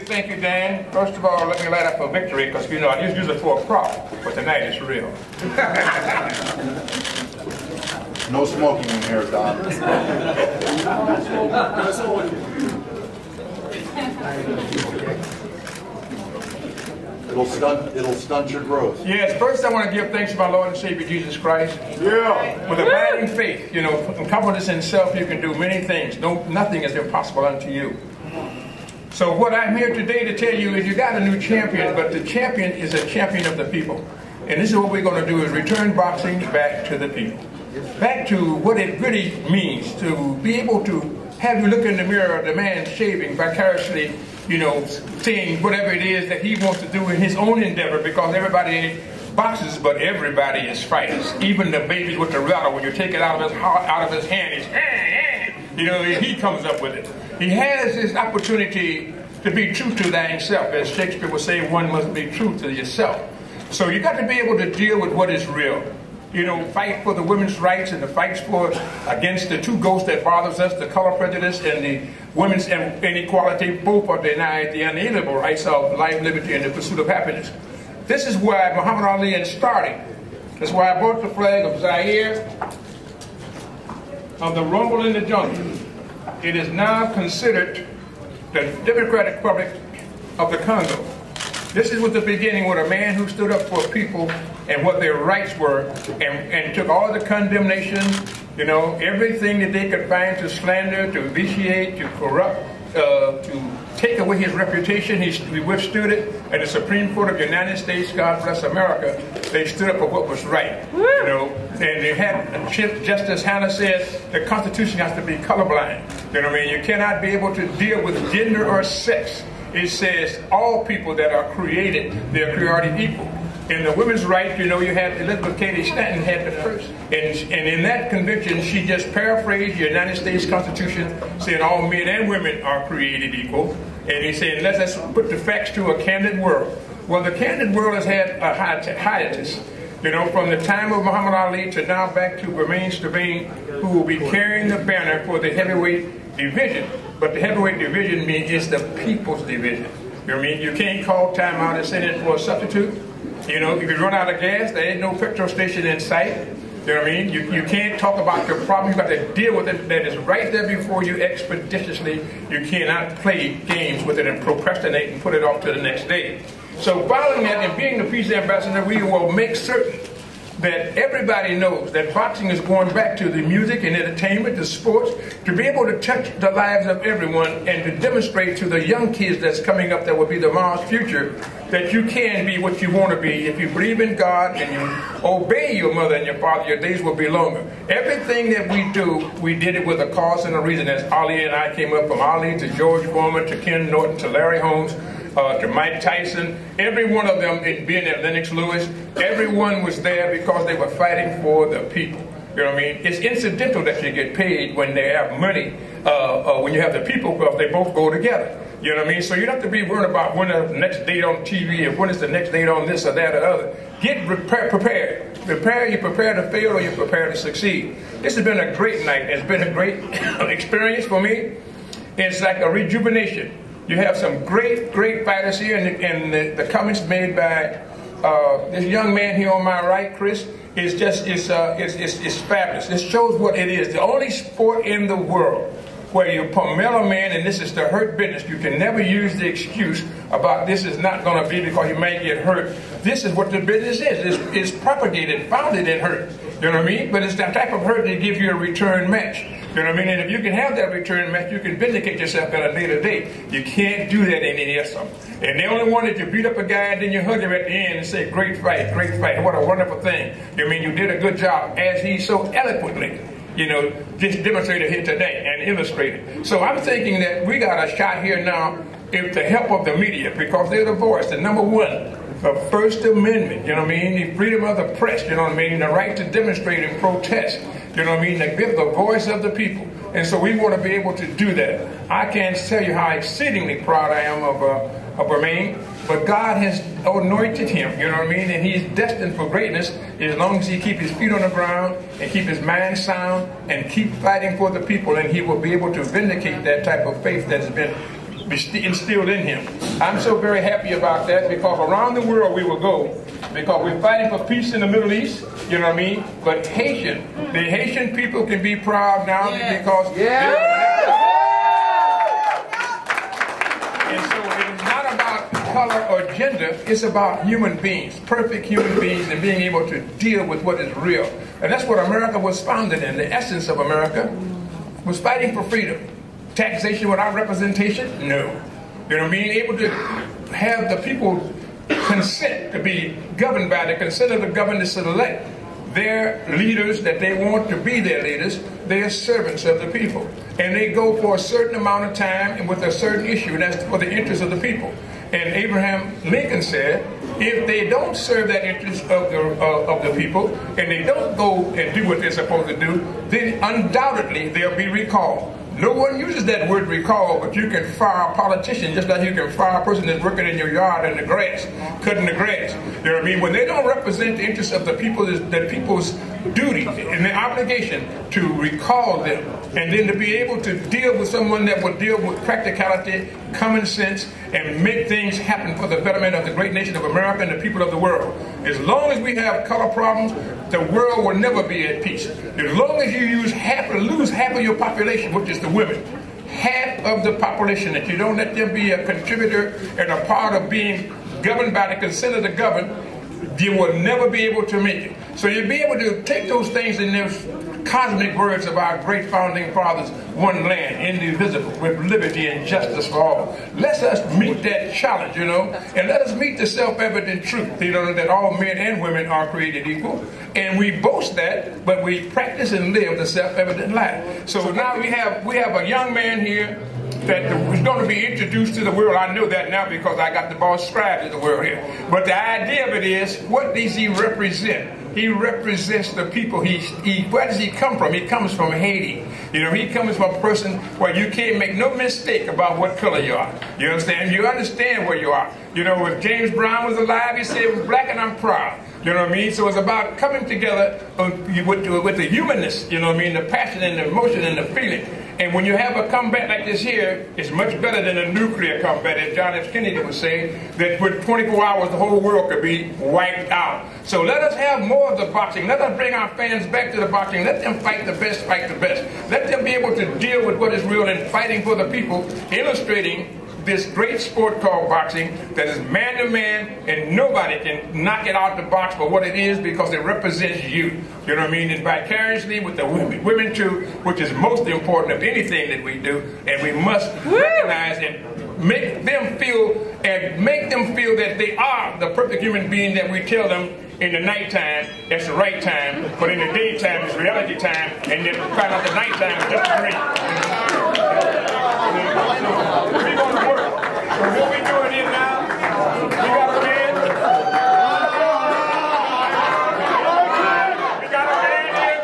Thank you, Dan. First of all, let me light up for victory, because, you know, I just use it for a prop, but tonight it's real. No smoking in here, Don. It'll stunt your growth. Yes, first I want to give thanks to my Lord and Savior Jesus Christ. Yeah. With abiding faith, you know, and confidence in self, you can do many things. Nothing is impossible unto you. So what I'm here today to tell you is you got a new champion, but the champion is a champion of the people. And this is what we're going to do, is return boxing back to the people. Back to what it really means to be able to have you look in the mirror, the man shaving vicariously, you know, seeing whatever it is that he wants to do in his own endeavor, because everybody ain't boxers, but everybody is fighters. Even the babies with the rattle, when you take it out of his hand, it's, you know, he comes up with it. He has this opportunity to be true to thyself. As Shakespeare would say, one must be true to yourself. So you got to be able to deal with what is real. You know, fight for the women's rights and the fights for against the two ghosts that bothers us, the color prejudice and the women's inequality. Both are denied the unalienable rights of life, liberty, and the pursuit of happiness. This is why Muhammad Ali is starting. That's why I brought the flag of Zaire, of the rumble in the jungle. It is now considered the Democratic Republic of the Congo. This is with the beginning, with a man who stood up for people and what their rights were, and took all the condemnation, you know, everything that they could find to slander, to vitiate, to corrupt, to take away his reputation. He withstood it. And the Supreme Court of the United States, God bless America, they stood up for what was right. You know, and they had Justice Hannah said the Constitution has to be colorblind. You know what I mean? You cannot be able to deal with gender or sex. It says all people that are created, they are created equal. In the women's rights, you know, you had Elizabeth Cady Stanton had the first. And in that convention, she just paraphrased the United States Constitution, saying all men and women are created equal. And he said, let's put the facts to a candid world. Well, the candid world has had a hiatus. You know, from the time of Muhammad Ali to now back to Bermane Stiverne, who will be carrying the banner for the heavyweight division. But the heavyweight division means it's the people's division. You know what I mean? You can't call timeout and send in for a substitute. You know, if you run out of gas, there ain't no petrol station in sight. You know what I mean? You can't talk about your problem. You got to deal with it. That is right there before you expeditiously. You cannot play games with it and procrastinate and put it off to the next day. So following that and being the peace ambassador, we will make certain that everybody knows that boxing is going back to the music and entertainment, the sports, to be able to touch the lives of everyone and to demonstrate to the young kids that's coming up that will be tomorrow's future that you can be what you want to be. If you believe in God and you obey your mother and your father, your days will be longer. Everything that we do, we did it with a cause and a reason. As Ali and I came up, from Ali to George Foreman to Ken Norton to Larry Holmes, to Mike Tyson, every one of them, being at Lennox Lewis, everyone was there because they were fighting for the people. You know what I mean? It's incidental that you get paid when they have money, when you have the people, because they both go together. You know what I mean? So you don't have to be worried about when the next date on TV and when is the next date on this or that or other. Get prepared. You prepare to fail or you prepare to succeed. This has been a great night. It's been a great experience for me. It's like a rejuvenation. You have some great fighters here, and the comments made by this young man here on my right, Chris, is just it's fabulous. It shows what it is. The only sport in the world where you pummel a man, and this is the hurt business. You can never use the excuse about this is not going to be because you may get hurt. This is what the business is. It's propagated, founded in hurt. You know what I mean? But it's that type of hurt that gives you a return match. You know what I mean? And if you can have that return match, you can vindicate yourself at a later date. You can't do that in any SM. And they only wanted to beat up a guy and then you hug him at the end and say, great fight, what a wonderful thing. You mean, you did a good job, as he so eloquently, you know, just demonstrated here today and illustrated. So I'm thinking that we got a shot here now with the help of the media, because they're the voice, the number one. The First Amendment, you know what I mean? The freedom of the press, you know what I mean? The right to demonstrate and protest, you know what I mean? To give the voice of the people. And so we want to be able to do that. I can't tell you how exceedingly proud I am of Bermane, but God has anointed him, you know what I mean? And he's destined for greatness as long as he keep his feet on the ground and keep his mind sound and keep fighting for the people, and he will be able to vindicate that type of faith that has been be instilled in him. I'm so very happy about that, because around the world we will go, because we're fighting for peace in the Middle East, you know what I mean? But the Haitian people can be proud now because and so it is not about color or gender, it's about human beings, perfect human beings, and being able to deal with what is real. And that's what America was founded in. The essence of America was fighting for freedom. Taxation without representation? No. You know what I mean? Able to have the people consent to be governed by the consent of the governed to select their leaders that they want to be their leaders. They are servants of the people. And they go for a certain amount of time and with a certain issue, and that's for the interest of the people. And Abraham Lincoln said, if they don't serve that interest of the people, and they don't go and do what they're supposed to do, then undoubtedly they'll be recalled. No one uses that word recall, but you can fire a politician just like you can fire a person that's working in your yard in the grass, cutting the grass. You know what I mean? When they don't represent the interests of the people, that people's duty and their obligation to recall them, and then to be able to deal with someone that will deal with practicality, common sense, and make things happen for the betterment of the great nation of America and the people of the world. As long as we have color problems, the world will never be at peace. As long as you lose half of your population, which is the women, half of the population, that you don't let them be a contributor and a part of being governed by the consent of the governed, you will never be able to make it. So you'll be able to take those things in those cosmic words of our great founding fathers, one land, indivisible, with liberty and justice for all. Let us meet that challenge, you know, and let us meet the self-evident truth, you know, that all men and women are created equal. And we boast that, but we practice and live the self-evident lie. So now we have a young man here that is going to be introduced to the world. I know that now because I got the boss scribe to the world here. But the idea of it is, what does he represent? He represents the people. Where does he come from? He comes from Haiti. You know, he comes from a person where you can't make no mistake about what color you are. You understand? You understand where you are. You know, if James Brown was alive, he said, "It was black and I'm proud." You know what I mean? So it's about coming together with the humanness, you know what I mean, the passion and the emotion and the feeling. And when you have a combat like this here, it's much better than a nuclear combat, as John F. Kennedy was saying, that with 24 hours the whole world could be wiped out. So let us have more of the boxing. Let us bring our fans back to the boxing. Let them fight the best, fight the best. Let them be able to deal with what is real and fighting for the people, illustrating this great sport called boxing that is man-to-man, and nobody can knock it out the box for what it is, because it represents you. You know what I mean? And vicariously with the women too, which is most important of anything that we do, and we must recognize and make them feel that they are the perfect human being that we tell them in the nighttime, it's the right time, but in the daytime, it's reality time, and then find out the nighttime is just a dream. We're going to work. So what we're doing is now, we got a man. We got a man here.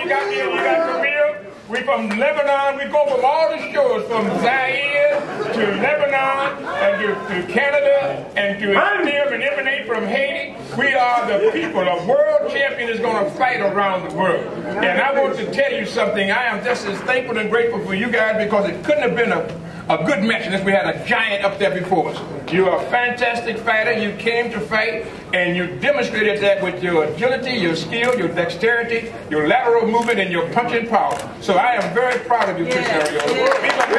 You got Camille. We from Lebanon. We go from all the shores, from Zaire to Lebanon and to Canada and to India and emanate from Haiti. We are the people. A world champion is going to fight around the world. And I want to tell you something. I am just as thankful and grateful for you guys, because it couldn't have been a good match unless we had a giant up there before us. You're a fantastic fighter. You came to fight, and you demonstrated that with your agility, your skill, your dexterity, your lateral movement, and your punching power. So I am very proud of you, Chris Arreola.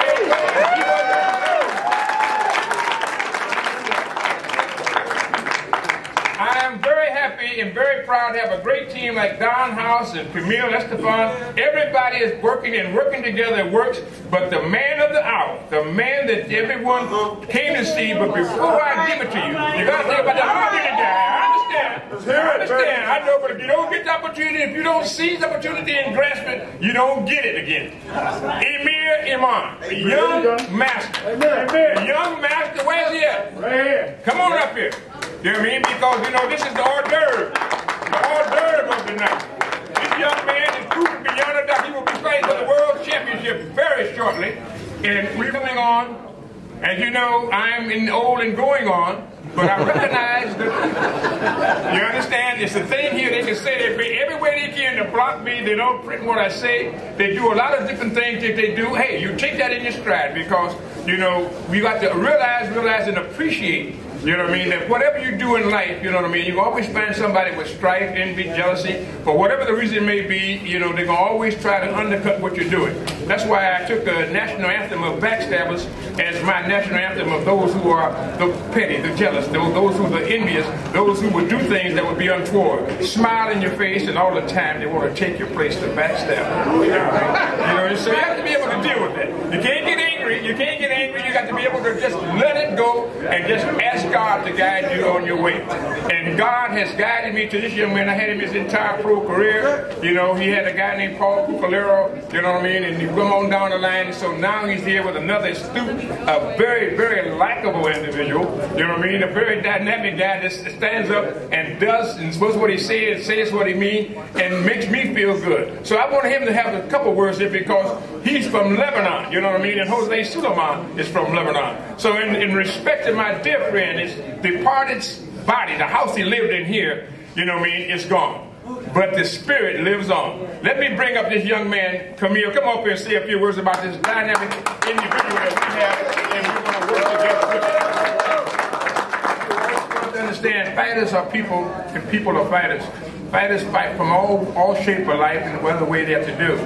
I am very happy and very proud to have a great team like Don House and Camille Estefan. Everybody is working and working together. It works. But the man of the hour, the man that everyone came to see, but before I give it to you, you got to think about the hard-hitting guy. I understand. I know, but if you don't get the opportunity, if you don't seize the opportunity and grasp it, you don't get it again. Emir Imam, a young master. A young master, where's he at? Right here. Come on up here. You know what I mean? Because, you know, this is the hors d'oeuvre. The hors d'oeuvre of the night. This young man is proven beyond a doubt. He will be fighting for the World Championship very shortly. And we're coming on And you know, I'm old and going on, but I recognize that, you understand, it's the thing here, they can say every way they can to block me, they don't print what I say, they do a lot of different things that they do. Hey, you take that in your stride because, you know, you got to realize and appreciate, you know what I mean, that whatever you do in life, you know what I mean, you always find somebody with strife, envy, jealousy, for whatever the reason may be, you know, they're going to always try to undercut what you're doing. That's why I took the national anthem of backstabbers as my national anthem of those who are the petty, the jealous, those who are the envious, those who would do things that would be untoward. Smile in your face, and all the time they want to take your place to backstab. You know, so you have to be able to deal with it. You can't get angry. You can't get angry. You got to be able to just let it go and just ask God to guide you on your way. And God has guided me to this young man. I had him his entire pro career. You know, he had a guy named Paul Cucalero, you know what I mean, and he went on down the line. And so now he's here with another astute, a very, very likable individual, you know what I mean, a very dynamic guy that stands up and does and says what he says what he means, and makes me feel good. So I want him to have a couple words here because he's from Lebanon, you know what I mean, and Jose Suleiman is from Lebanon. So in respect to my dear friend, his departed body, the house he lived in here, you know what I mean, is gone. But the spirit lives on. Let me bring up this young man, Camille. Come up here and say a few words about this dynamic individual that we have, and we're going to work together. You have to understand, fighters are people, and people are fighters. Fighters fight from all shape of life and whatever way they have to do.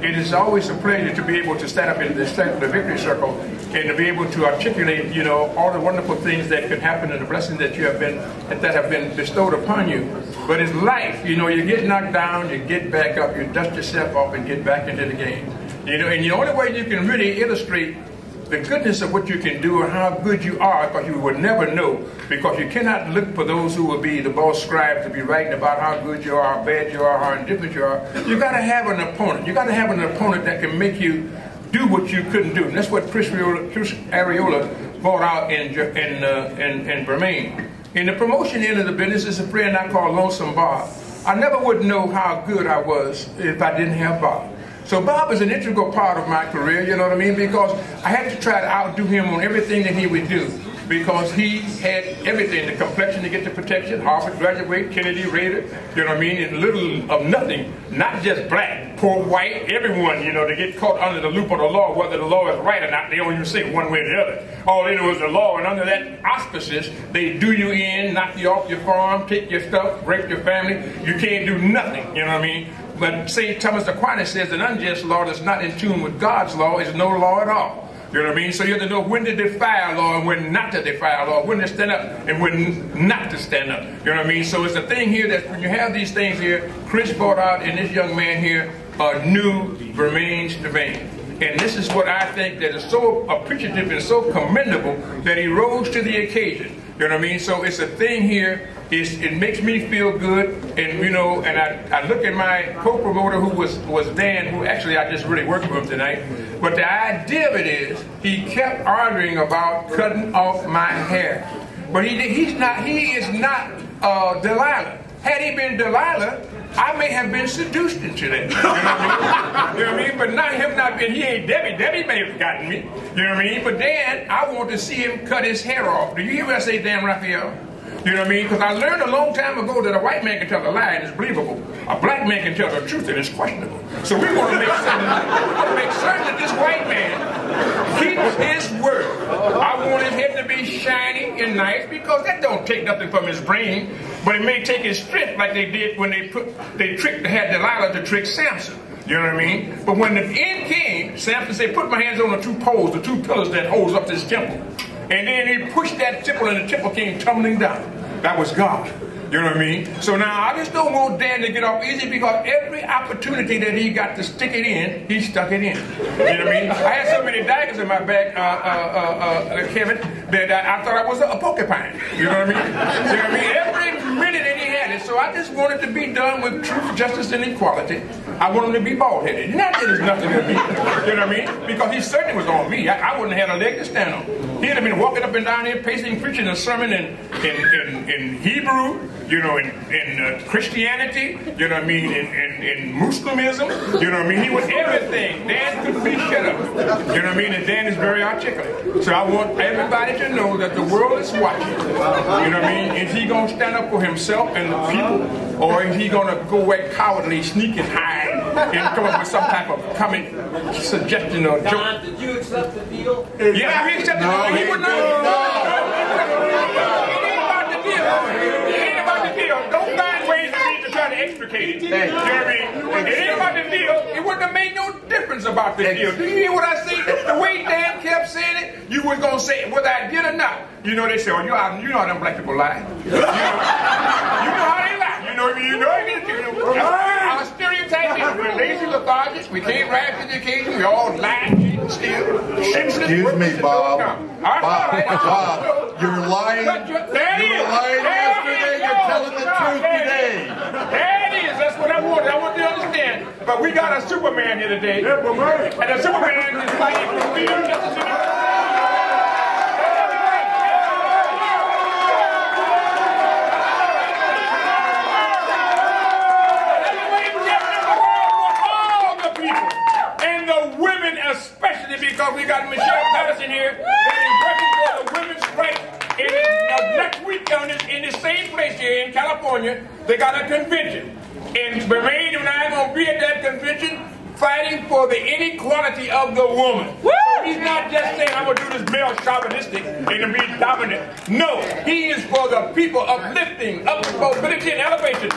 It is always a pleasure to be able to stand up in the victory circle and to be able to articulate, you know, all the wonderful things that could happen and the blessings that have been bestowed upon you. But it's life, you know, you get knocked down, you get back up, you dust yourself off and get back into the game. You know, and the only way you can really illustrate the goodness of what you can do and how good you are, because you would never know, because you cannot look for those who will be the boss scribes to be writing about how good you are, how bad you are, how indifferent you are. You got to have an opponent. You got to have an opponent that can make you do what you couldn't do. And that's what Chris Arreola brought out in Bermane. In the promotion end of the business is a friend I call Lonesome Bob. I never would know how good I was if I didn't have Bob. So Bob is an integral part of my career, you know what I mean? Because I had to try to outdo him on everything that he would do. Because he had everything, the complexion to get the protection, Harvard graduate, Kennedy Raider, you know what I mean? And little of nothing, not just black, poor white, everyone, you know, to get caught under the loop of the law, whether the law is right or not, they don't even say one way or the other. All they know is the law, and under that auspices, they do you in, knock you off your farm, take your stuff, rape your family. You can't do nothing, you know what I mean? But St. Thomas Aquinas says an unjust law that's not in tune with God's law is no law at all. You know what I mean? So you have to know when to defy law and when not to defy law, when to stand up and when not to stand up. You know what I mean? So it's a thing here that when you have these things here, Chris brought out in this young man here a new Bermane Stiverne. And this is what I think that is so appreciative and so commendable that he rose to the occasion. You know what I mean? So it's a thing here. It makes me feel good, and you know, and I look at my co-promoter who was Dan, who actually I just really worked with him tonight. But the idea of it is he kept arguing about cutting off my hair. But he is not Delilah. Had he been Delilah, I may have been seduced into that. You know what I mean? You know what I mean? But not him not being, he ain't Debbie. Debbie may have gotten me. You know what I mean? But Dan, I want to see him cut his hair off. Do you hear what I say, Dan Raphael? You know what I mean? Because I learned a long time ago that a white man can tell a lie and it's believable. A black man can tell the truth and it's questionable. So we want to make certain that this white man keeps his word. I want his head to be shiny and nice, because that don't take nothing from his brain, but it may take his strength, like they did when they had Delilah to trick Sampson. You know what I mean? But when the end came, Sampson said, put my hands on the two poles, the two pillars that holds up this temple. And then he pushed that temple and the temple came tumbling down. That was God. You know what I mean? So now I just don't want Dan to get off easy, because every opportunity that he got to stick it in, he stuck it in. You know what I mean? I had so many daggers in my back, Kevin, that I thought I was a porcupine. You know what I mean? You know what I mean? Every minute that he had it. So I just wanted to be done with truth, justice, and equality. I want him to be bald-headed. Not that there's nothing to me. You know what I mean? Because he certainly was on me. I wouldn't have had a leg to stand on. He'd have been walking up and down here, pacing, preaching a sermon, and in Hebrew, you know, in Christianity, you know what I mean, in Muslimism, you know what I mean. He was everything. Dan couldn't be shut up. You know what I mean? And Dan is very articulate. So I want everybody to know that the world is watching. You know what I mean? Is he going to stand up for himself and the people, or is he going to go away cowardly, sneak and hide, and come up with some type of comic suggestion or joke? Don, did you accept the deal? Yeah, he accepted the deal. He would not. It ain't about the deal. It ain't about the deal. Don't find ways for me to try to extricate it. You know what I mean? It ain't about the deal. It wouldn't have made no difference about the deal. Do you hear what I say? The way Dan kept saying it, you was going to say it whether I did or not. You know, they say, oh, you know how them black people lie. You know how they lie. You know what I mean? You know our stereotype is we're lazy, lethargic, we can't rise to the occasion, we all lie, cheat, and steal. Excuse me, Bob. Bob, you're lying. You were lying yesterday, you're telling the truth today. There it is, that's what I wanted. I want you to understand. But we got a Superman here today. And the Superman is fighting for freedom, justice, and equality. Especially because we got Michelle Patterson here that is working for the women's rights. Next week in the same place here in California, they got a convention. And Bermane and I are going to be at that convention fighting for the inequality of the woman. So he's not just saying, I'm going to do this male chauvinistic and to be dominant. No, he is for the people uplifting, up mobility and elevation.